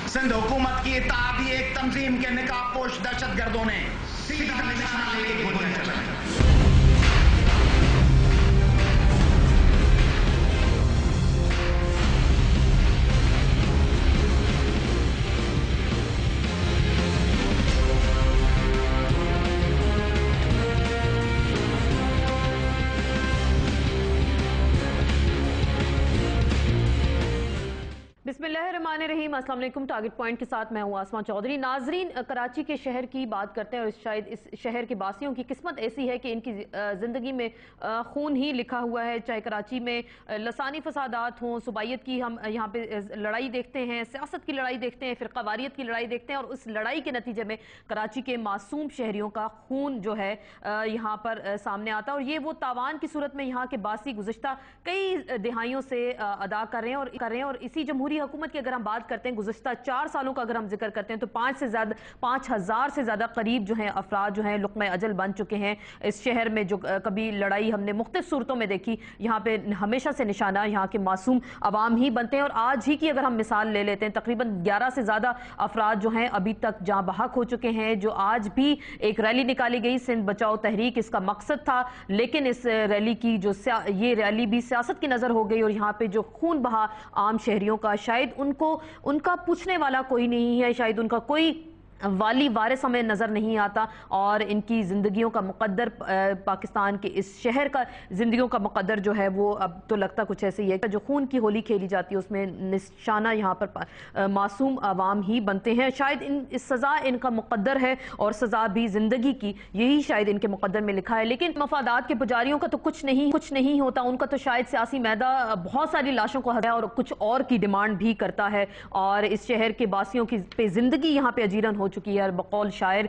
सिंध हुकूमत की इत्तेहादी एक तंजीम के निकाब पोश दहशत गर्दों ने सीधा निशाना लेके गोलियां चलाई। बिस्मिल्लाहिर्रहमानिर्रहीम। अस्सलाम वालेकुम। टारगेट पॉइंट के साथ मैं हूँ आसमा चौधरी। नाजरीन, कराची के शहर की बात करते हैं और शायद इस शहर के बासियों की किस्मत ऐसी है कि इनकी ज़िंदगी में खून ही लिखा हुआ है। चाहे कराची में लसानी फसादात हों, सूबाइयत की हम यहाँ पे लड़ाई देखते हैं, सियासत की लड़ाई देखते हैं, फ़िरक़ावारियत की लड़ाई देखते हैं और उस लड़ाई के नतीजे में कराची के मासूम शहरियों का खून जो है यहाँ पर सामने आता है। और ये वो तावान की सूरत में यहाँ के बासी गुज़िश्ता कई दिहाइयों से अदा कर रहे हैं और इसी जमहूरी हुकूमत की अगर हम बात करते हैं गुज़िश्ता 4 सालों का अगर हम जिक्र करते हैं तो 5,000 से ज़्यादा करीब जो हैं अफराद जो हैं लुक़्मा अजल बन चुके हैं। इस शहर में जो कभी लड़ाई हमने मुख्तलिफ सूरतों में देखी, यहाँ पे हमेशा से निशाना यहाँ के मासूम अवाम ही बनते हैं। और आज ही की अगर हम मिसाल ले लेते हैं, तकरीबन 11 से ज़्यादा अफराद जो हैं अभी तक जाँ बहक हो चुके हैं। जो आज भी एक रैली निकाली गई, सिंध बचाओ तहरीक, इसका मकसद था, लेकिन इस रैली की ये रैली भी सियासत की नज़र हो गई और यहाँ पे जो खून बहा आम शहरियों का, शायद उनका पूछने वाला कोई नहीं है, शायद उनका कोई वाली वारिस हमें नज़र नहीं आता और इनकी ज़िंदगियों का मुक़द्दर पाकिस्तान के इस शहर का ज़िंदगियों का मुक़द्दर जो है वो अब तो लगता कुछ ऐसे ही है। जो खून की होली खेली जाती है उसमें निशाना यहाँ पर मासूम आवाम ही बनते हैं। शायद इस सज़ा इनका मुक़द्दर है और सज़ा भी ज़िंदगी की, यही शायद इनके मुक़द्दर में लिखा है। लेकिन मफादात के पुजारियों का तो कुछ नहीं होता। उनका तो शायद सियासी मैदा बहुत सारी लाशों को हटाया और कुछ और की डिमांड भी करता है। और इस शहर के बासियों की पे ज़िंदगी यहाँ पे अजीरन हो चुकी है। बकौल शायर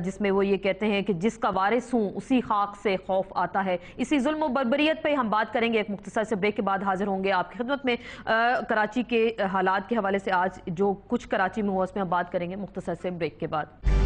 जिसमें वो ये कहते हैं कि जिसका वारिस हूँ उसी खाक से खौफ आता है। इसी जुल्म और बर्बरियत पे हम बात करेंगे। एक मुख्तसर से ब्रेक के बाद हाजिर होंगे आपकी खिदमत में। कराची के हालात के हवाले से आज जो कुछ कराची में हुआ उसमें हम बात करेंगे मुख्तसर से ब्रेक के बाद।